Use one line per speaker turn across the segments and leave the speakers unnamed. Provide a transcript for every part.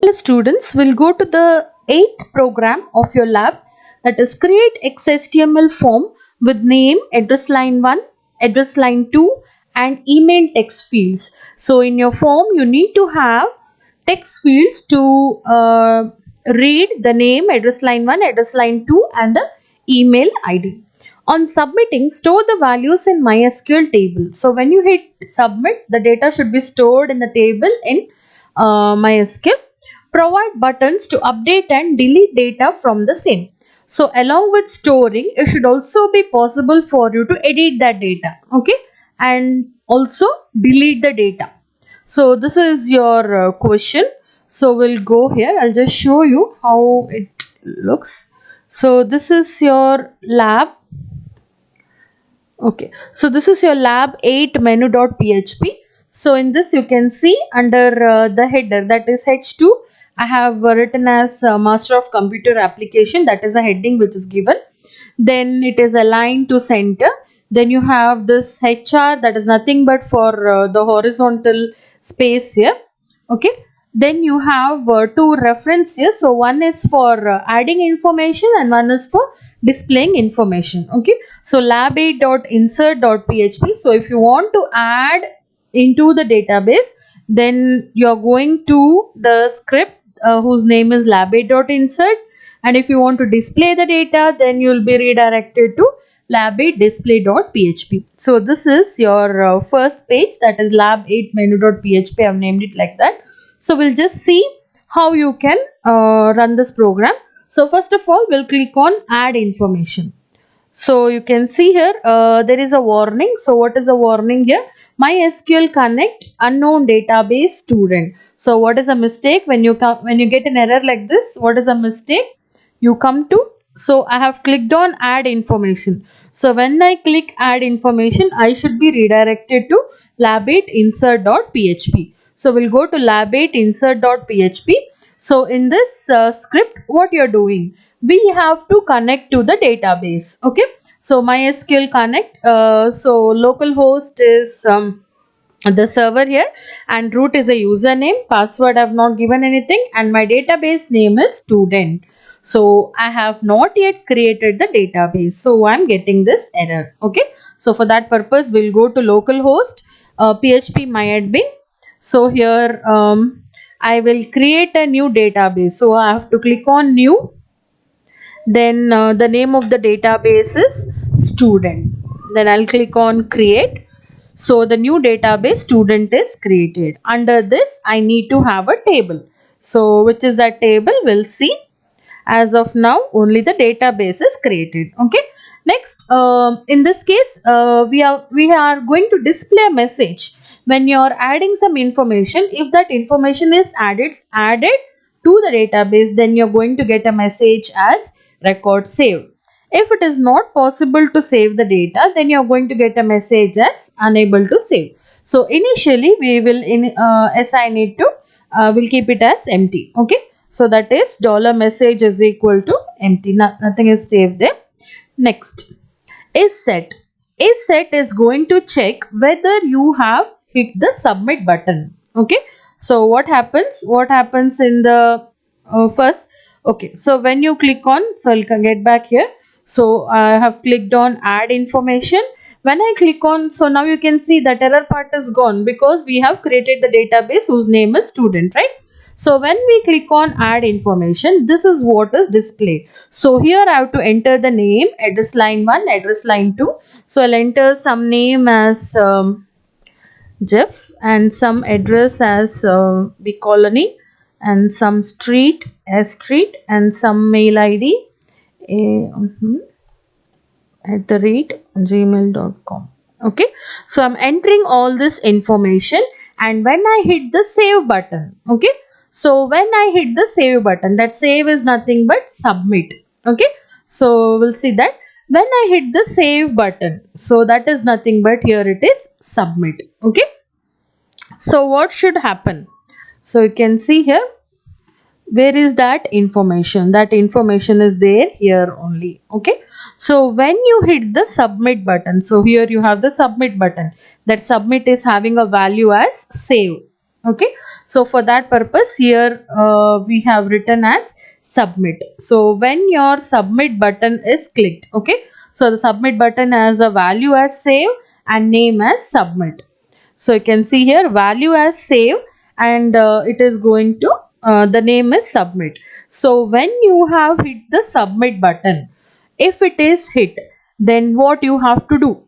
Hello students, we'll go to the 8th program of your lab, that is create XHTML form with name, address line 1, address line 2 and email text fields. So in your form you need to have text fields to read the name, address line 1, address line 2 and the email ID. On submitting, store the values in MySQL table. So when you hit submit, the data should be stored in the table in MySQL. Provide buttons to update and delete data from the same. So along with storing, it should also be possible for you to edit that data, okay, and also delete the data. So this is your question. So we'll go here. I'll just show you how it looks. So this is your lab. Okay, so this is your lab 8 menu.php. So in this you can see under the header, that is H2, I have written as Master of Computer Application, that is a heading which is given. Then it is aligned to center. Then you have this HR, that is nothing but for the horizontal space here. Okay, then you have two references. So one is for adding information and one is for displaying information. Okay, so lab8.insert.php. So if you want to add into the database, then you are going to the script whose name is lab8.insert, and if you want to display the data, then you will be redirected to lab8display.php. So this is your first page, that is lab8 menu.php. I have named it like that. So we'll just see how you can run this program. So first of all, we'll click on add information. So you can see here there is a warning. So what is the warning here? MySQL connect unknown database student. So what is a mistake when you get an error like this? What is a mistake? You come to, so I have clicked on add information. So when I click add information, I should be redirected to lab8insert.php. So we'll go to lab8insert.php. So in this script, what you're doing, we have to connect to the database. Okay, so MySQL connect. So localhost is the server here, and root is a username. Password I have not given anything, and my database name is student. So I have not yet created the database, so I'm getting this error. Okay, so for that purpose we'll go to localhost php myadmin. So here I will create a new database. So I have to click on new. Then the name of the database is student. Then I'll click on create. So the new database student is created. Under this I need to have a table. So which is that table? We'll see. As of now only the database is created. Okay, next in this case we are going to display a message when you are adding some information. If that information is added to the database, then you're going to get a message as record saved. If it is not possible to save the data, then you're going to get a message as unable to save. So initially we will assign it to we'll keep it as empty. Okay, so that is $message is equal to empty. Nothing is saved there. Next is set. Is set is going to check whether you have hit the submit button. Okay, so what happens? What happens in the first? Okay, so when you click on, so I'll get back here. So I have clicked on add information. When I click on, so now you can see that error part is gone because we have created the database whose name is student, right? So when we click on add information, this is what is displayed. So here I have to enter the name, address line 1, address line 2. So I'll enter some name as Jeff and some address as B Colony, and some street as street, and some mail ID at the rate gmail.com. Okay, so I'm entering all this information, and when I hit the save button, okay, so when I hit the save button, that save is nothing but submit. Okay, so we'll see that when I hit the save button, so that is nothing but here it is submit. Okay, so what should happen? So you can see here, where is that information? That information is there here only. Okay, so when you hit the submit button, so here you have the submit button. That submit is having a value as save. Okay, So for that purpose here we have written as submit. So when your submit button is clicked, okay, so the submit button has a value as save and name as submit. So you can see here value as save and it is going to the name is submit. So when you have hit the submit button, if it is hit, then what you have to do,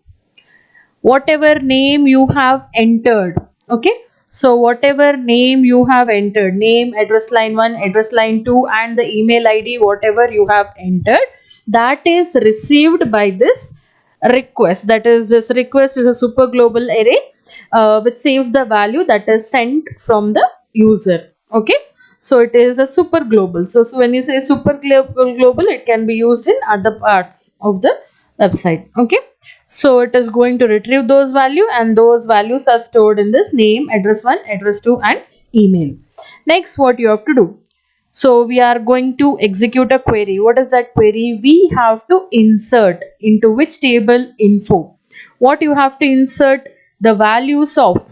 whatever name you have entered, okay, so whatever name you have entered, name, address line 1, address line 2 and the email id whatever you have entered, that is received by this request. That is, this request is a super global array which saves the value that is sent from the user, okay. So it is a super global. So when you say super global, it can be used in other parts of the website, okay. So it is going to retrieve those value and those values are stored in this name, address 1, address 2 and email. Next, what you have to do, so we are going to execute a query. What is that query? We have to insert into which table? Info. What you have to insert? The values of,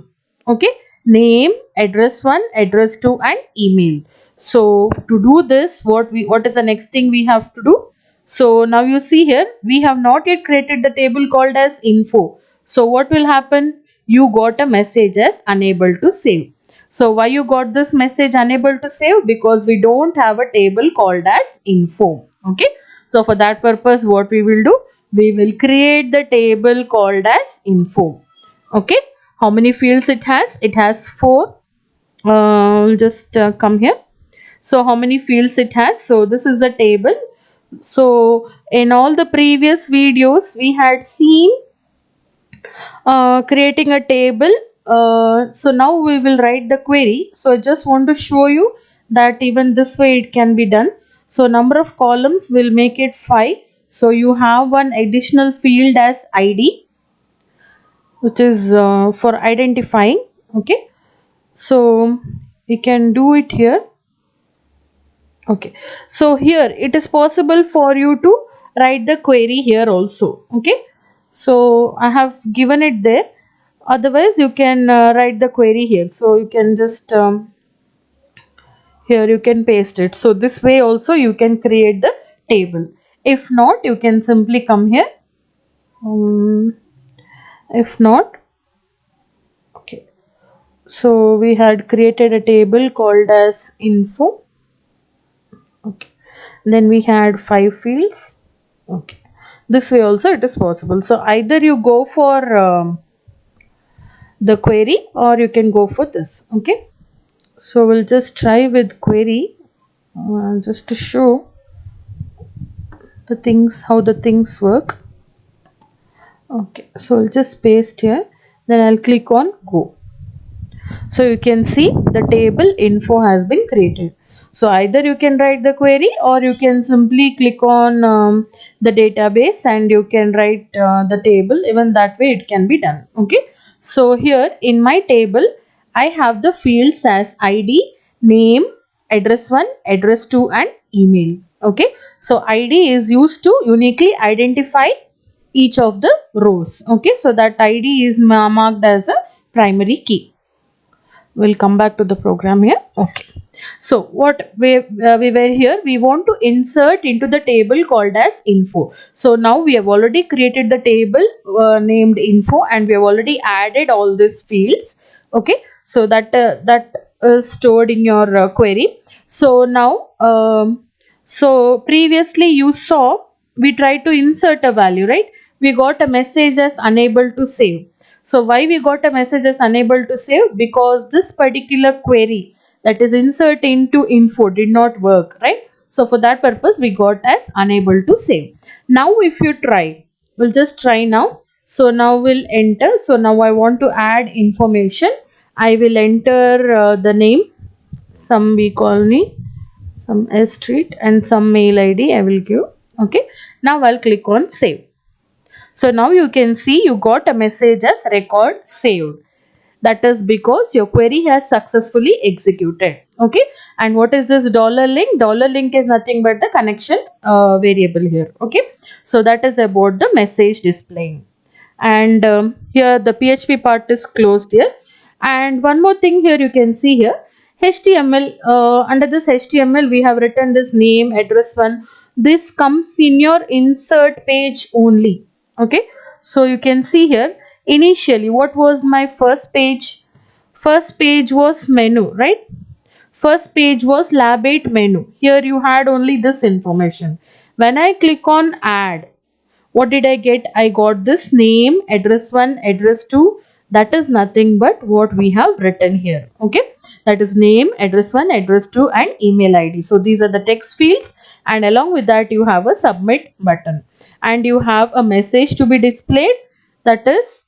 okay, name, address 1, address 2 and email. So to do this, what is the next thing we have to do? So now you see here, we have not yet created the table called as info. So what will happen? You got a message as unable to save. So why you got this message unable to save? Because we don't have a table called as info. Okay. So for that purpose, what we will do? We will create the table called as info. Okay. How many fields it has? It has 4. Just come here. So how many fields it has? So this is the table. So in all the previous videos we had seen creating a table. So now we will write the query. So I just want to show you that even this way it can be done. So number of columns will make it 5. So you have one additional field as ID, which is for identifying, okay. So we can do it here. Okay, so here it is possible for you to write the query here also, okay. So I have given it there. Otherwise you can write the query here. So you can just here you can paste it. So this way also you can create the table. If not, you can simply come here. If not, okay. So we had created a table called as info. Okay, then we had 5 fields, okay. This way also it is possible. So either you go for the query or you can go for this, okay. So we'll just try with query just to show the things, how the things work. Okay, so I'll just paste here, then I'll click on go. So you can see the table info has been created. So either you can write the query or you can simply click on the database and you can write the table. Even that way it can be done, okay. So here in my table I have the fields as ID, name, address 1, address 2 and email, okay. So ID is used to uniquely identify each of the rows, okay. So that ID is marked as a primary key. We'll come back to the program here, okay. So what we were here, we want to insert into the table called as info. So now we have already created the table named info and we have already added all these fields, okay. So that is stored in your query. So now so previously you saw we tried to insert a value, right? We got a message as unable to save. So why we got a message as unable to save? Because this particular query, that is insert into info, did not work, right? So for that purpose we got as unable to save. Now if you try, we'll just try now. So now we'll enter. So now I want to add information. I will enter the name, some we call me, some S street and some mail ID I will give, okay. Now I'll click on save. So now you can see you got a message as record saved. That is because your query has successfully executed, okay. And what is this dollar link? Dollar link is nothing but the connection variable here, okay. So that is about the message displaying. And here the PHP part is closed here. And one more thing here you can see here, HTML, under this HTML we have written this name, address one. This comes in your insert page only. Okay, so you can see here, initially what was my first page? First page was menu, right? First page was lab 8 menu. Here you had only this information. When I click on add, what did I get? I got this name, address 1, address 2. That is nothing but what we have written here. Okay, that is name, address 1, address 2 and email ID. So these are the text fields, and along with that you have a submit button, and you have a message to be displayed, that is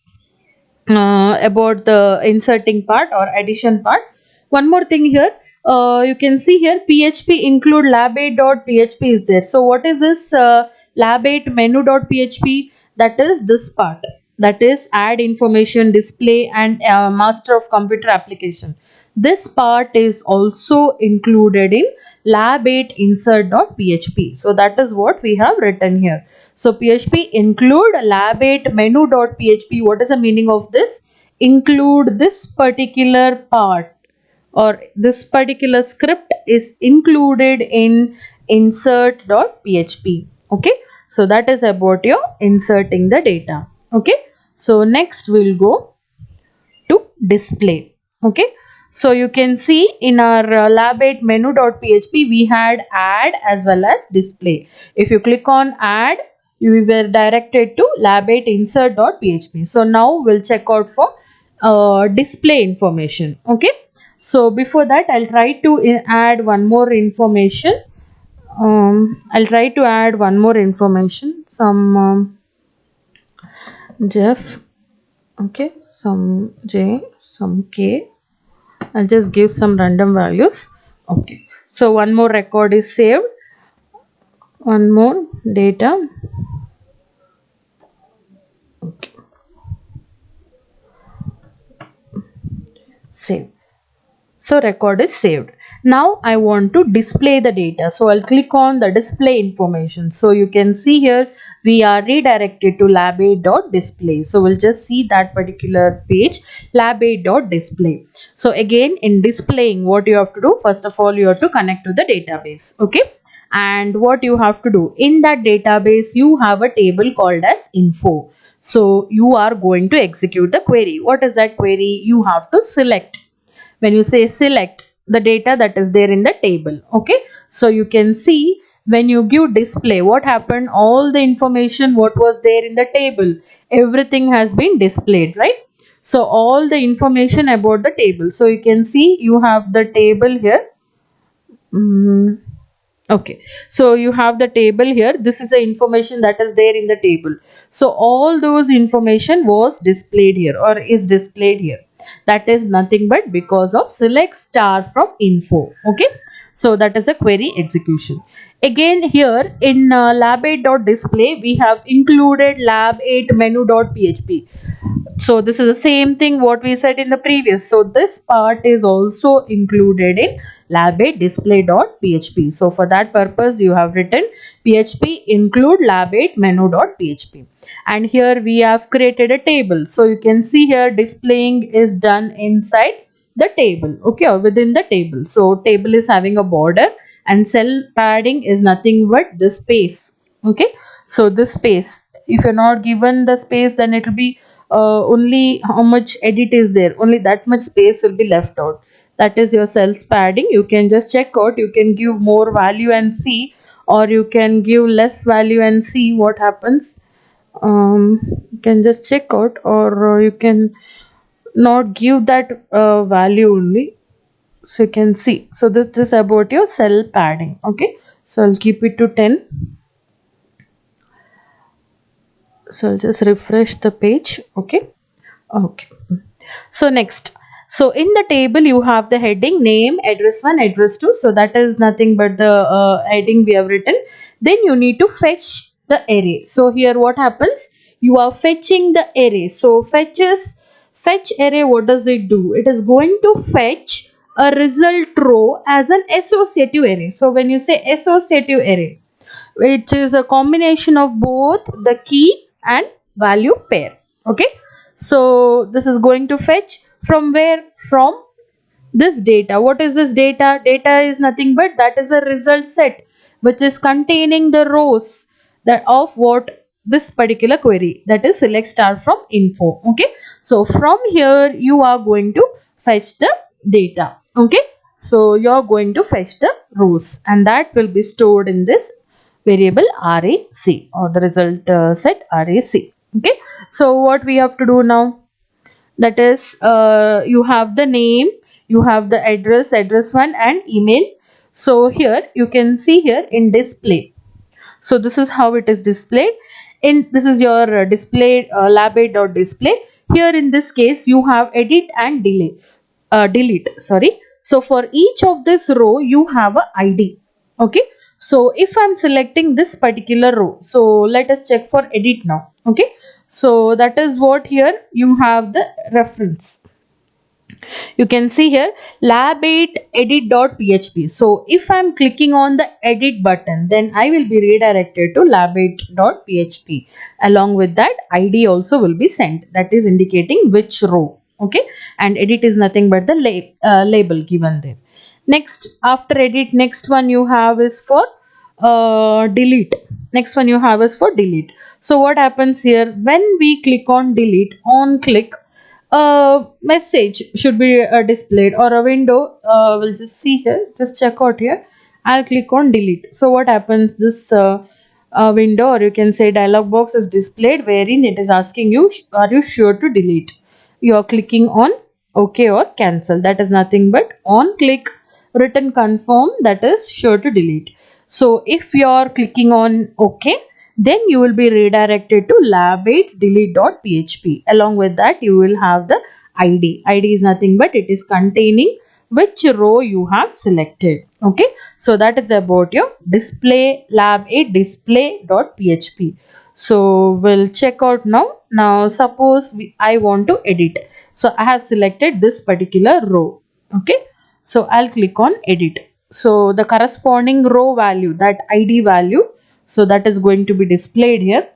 about the inserting part or addition part. One more thing here, you can see here php include lab8.php is there. So what is this lab8 menu.php? That is this part, that is add information, display and master of computer application. This part is also included in lab8 insert.php. So that is what we have written here. So PHP include lab8 menu.php. What is the meaning of this? Include this particular part, or this particular script is included in insert.php. Okay, so that is about your inserting the data. Okay, so next we'll go to display. Okay, so you can see in our lab8 menu.php we had add as well as display. If you click on add, you were directed to lab8 insert.php. So now we'll check out for display information. Okay, so before that I'll try to add one more information. I'll try to add one more information, some Jeff, okay, some J, some K. I'll just give some random values. Okay, so one more record is saved, one more data. Okay, save. So record is saved. Now I want to display the data, so I'll click on the display information. So you can see here we are redirected to lab8.display. So we'll just see that particular page, lab8.display. So again, in displaying, what you have to do, first of all you have to connect to the database. Okay, and what you have to do, in that database you have a table called as info. So you are going to execute the query. What is that query? You have to select. When you say select the data that is there in the table. Okay, so you can see when you give display, what happened, all the information what was there in the table, everything has been displayed, right? So all the information about the table, so you can see you have the table here. Okay, so you have the table here. This is the information that is there in the table. So all those information was displayed here or is displayed here. That is nothing but because of select star from info. Okay, so that is a query execution. Again here in lab8.display we have included lab8 menu.php. So this is the same thing what we said in the previous. So this part is also included in lab8 display.php. So for that purpose you have written php include lab8 menu.php. And here we have created a table. So you can see here displaying is done inside the table, okay, or within the table. So table is having a border and cell padding is nothing but this space. Okay, so this space, if you're not given the space, then it will be only how much edit is there, only that much space will be left out. That is your cells padding. You can just check out, you can give more value and see, or you can give less value and see what happens. You can just check out, or you can not give that value only. So you can see, so this is about your cell padding. Okay, so I'll keep it to 10. So I'll just refresh the page. Okay, okay, so next, so in the table you have the heading name, address 1, address 2. So that is nothing but the heading we have written. Then you need to fetch the array. So here what happens, you are fetching the array. So fetch array, what does it do? It is going to fetch a result row as an associative array. So when you say associative array, which is a combination of both the key and value pair. Okay, so this is going to fetch from where? From this data. What is this data? Data is nothing but that is a result set which is containing the rows that of what this particular query, that is select star from info. Okay, so from here you are going to fetch the data. Okay, so you are going to fetch the rows and that will be stored in this variable RAC, or the result set RAC. Okay, so what we have to do now, that is you have the name, you have the address one, and email. So here you can see here in display, so this is how it is displayed. In this is your display lab8.display. Here in this case you have edit and delete, sorry. So for each of this row you have a ID. Okay, so if I'm selecting this particular row, so let us check for edit now. Okay, so that is what, here you have the reference. You can see here lab8 edit.php. So if I'm clicking on the edit button, then I will be redirected to lab8.php. Along with that, id also will be sent, that is indicating which row. Okay, and edit is nothing but the label given there. Next, after edit, next one you have is for delete. Next one you have is for delete. So what happens here, when we click on delete, on click, a message should be displayed, or a window. We'll just see here, just check out here. I'll click on delete. So what happens, this window, or you can say dialog box, is displayed wherein it is asking you, are you sure to delete? You are clicking on OK or cancel, that is nothing but on click written confirm, that is sure to delete. So if you are clicking on OK, then you will be redirected to lab8 delete.php. Along with that, you will have the id. Id is nothing but it is containing which row you have selected. Okay, so that is about your display, lab8 display.php. So we'll check out now. Now suppose I want to edit. So I have selected this particular row. Okay, so I'll click on edit. So the corresponding row value, that id value, so that is going to be displayed here.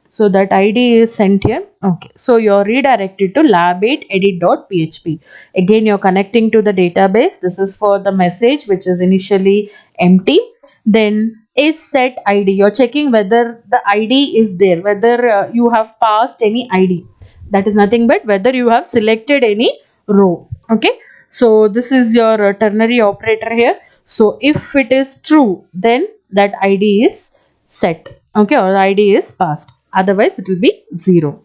So that id is sent here. Okay, so you're redirected to lab8 edit.php. Again, you're connecting to the database. This is for the message which is initially empty. Then is set id, you're checking whether the id is there, whether you have passed any id. That is nothing but whether you have selected any row. Okay, so this is your ternary operator here. So if it is true, then that id is set. Okay, or id is passed, otherwise it will be 0.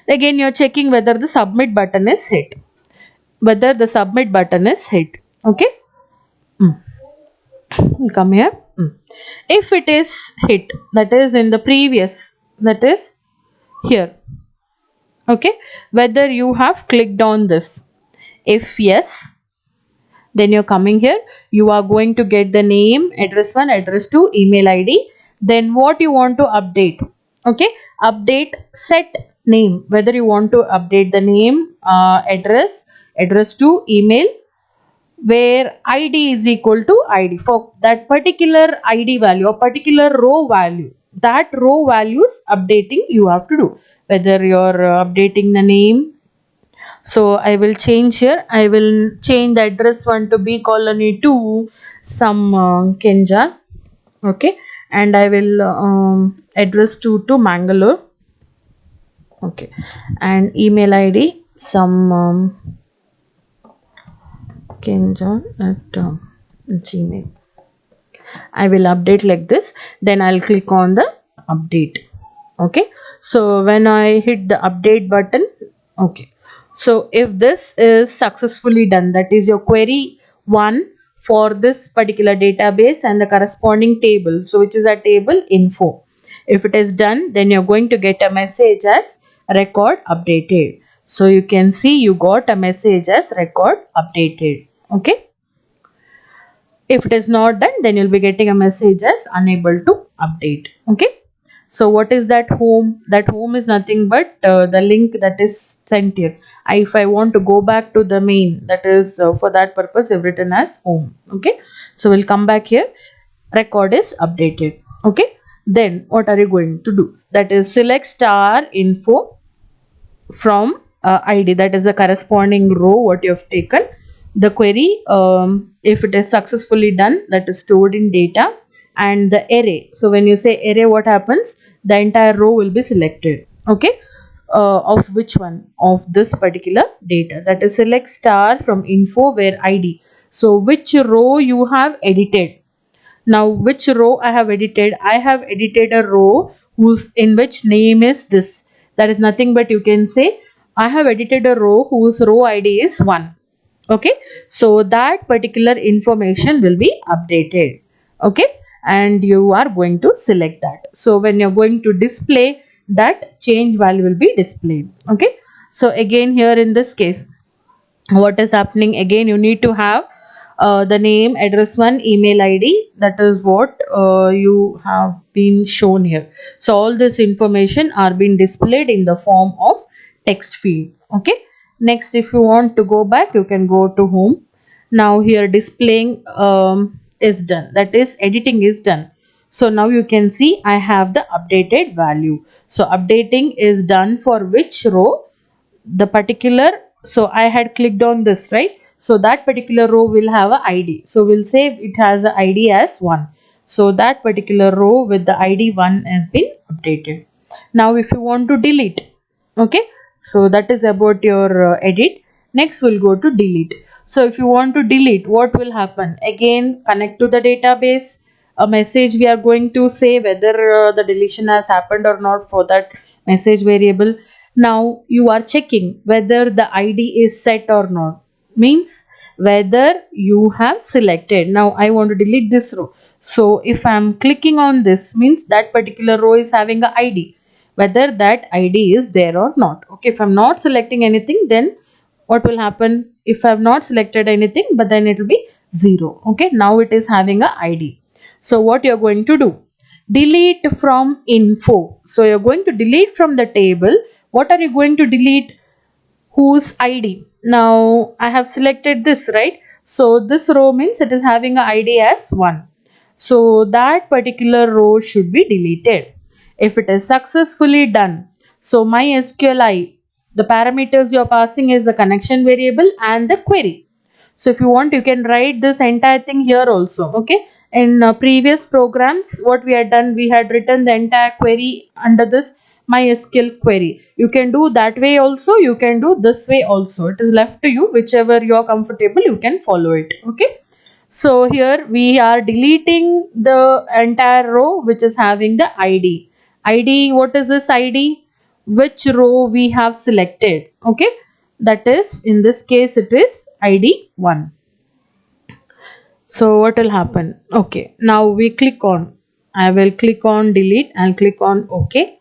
Again, you're checking whether the submit button is hit, whether the submit button is hit. Okay, come here. If it is hit, that is in the previous, that is here. Okay, whether you have clicked on this. If yes, then you're coming here, you are going to get the name, address 1, address 2, email id. Then what you want to update. Okay, update set name, whether you want to update the name, address to email, where id is equal to id for that particular id value or particular row value. That row values updating you have to do, whether you're updating the name. So I will change here. I will change the address one to B colony to some Kenja. Okay, and I will address two to Mangalore. Okay, and email ID some Kenja at Gmail. I will update like this. Then I'll click on the update. Okay, so when I hit the update button, okay, so if this is successfully done, that is your query 1 for this particular database and the corresponding table, so which is a table info. If it is done, then you're going to get a message as record updated. So you can see you got a message as record updated. Okay, if it is not done, then you'll be getting a message as unable to update. Okay, so what is that home? That home is nothing but the link that is sent here. If I want to go back to the main, that is for that purpose I've written as home. Okay, so we'll come back here. Record is updated. Okay, then what are you going to do? That is select star info from id, that is the corresponding row what you have taken. the query, if it is successfully done, that is stored in data, and the array. So when you say array, what happens? The entire row will be selected. Okay, of which one of this particular data, that is select star from info where id. So which row you have edited. Now which row I have edited? I have edited a row whose in which name is this. That is nothing but you can say I have edited a row whose row id is 1. Okay, so that particular information will be updated. Okay, and you are going to select that. So when you're going to display, that change value will be displayed. Okay, so again here in this case, what is happening, again you need to have the name, address one, email id. That is what you have been shown here. So all this information are being displayed in the form of text field. Okay, next if you want to go back, you can go to home. Now here displaying is done, that is editing is done. So now you can see I have the updated value. So updating is done for which row? The particular, so I had clicked on this, right? So that particular row will have a id, so we'll say it has a id as 1. So that particular row with the id 1 has been updated. Now if you want to delete, okay, so that is about your edit. Next we'll go to delete. So if you want to delete, what will happen? Again connect to the database, a message we are going to say whether the deletion has happened or not for that message variable. Now you are checking whether the id is set or not, means whether you have selected. Now I want to delete this row, so if I am clicking on this, means that particular row is having a id, whether that id is there or not. Okay, if I'm not selecting anything, then what will happen? If I have not selected anything, but then it will be 0. Okay, now it is having a id. So what you're going to do? Delete from info. So you're going to delete from the table. What are you going to delete? Whose id? Now I have selected this, right? So this row means it is having a id as 1. So that particular row should be deleted. If it is successfully done, so MySQLi, the parameters you are passing is the connection variable and the query. So if you want, you can write this entire thing here also. Okay, in previous programs what we had done, we had written the entire query under this MySQL query. You can do that way also, you can do this way also. It is left to you, whichever you are comfortable, you can follow it. Okay, so here we are deleting the entire row which is having the id. id, what is this id? Which row we have selected. Okay, that is, in this case it is id 1. So what will happen? Okay, now we click on, I will click on delete and click on ok.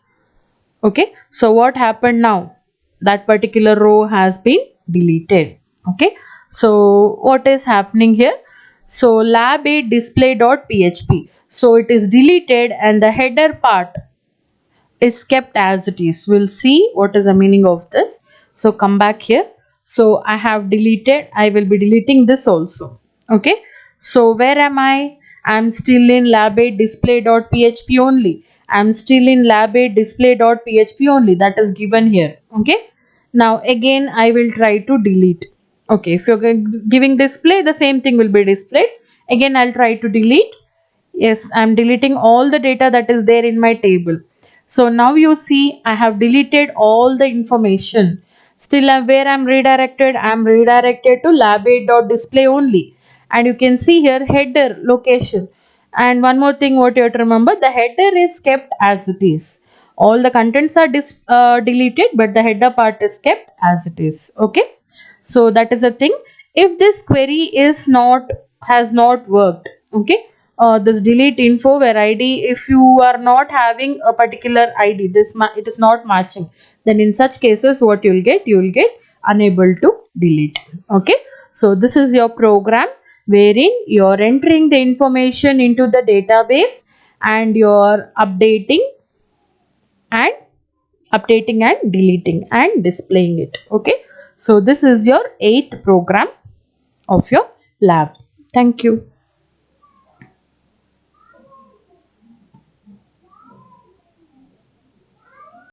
Okay, so what happened now? That particular row has been deleted. Okay, so what is happening here? So lab8 display.php, so it is deleted and the header part is kept as it is. We'll see what is the meaning of this. So come back here. So I have deleted, I will be deleting this also. Okay, so where am I? I'm still in lab8 display.php only. I'm still in lab8 display.php only, that is given here. Okay, now again I will try to delete. Okay, if you're giving display, the same thing will be displayed. Again I'll try to delete. Yes, I'm deleting all the data that is there in my table. So now you see I have deleted all the information. Still where I'm redirected? I'm redirected to lab8.display only. And you can see here header location. And one more thing what you have to remember, the header is kept as it is. All the contents are deleted, but the header part is kept as it is. Okay. So that is a thing. If this query is not, has not worked, okay, this delete info where id, if you are not having a particular id, it is not matching, then in such cases what you will get unable to delete. Okay, so this is your program wherein you are entering the information into the database and you are and updating and deleting and displaying it. Okay, so this is your 8th program of your lab. Thank you.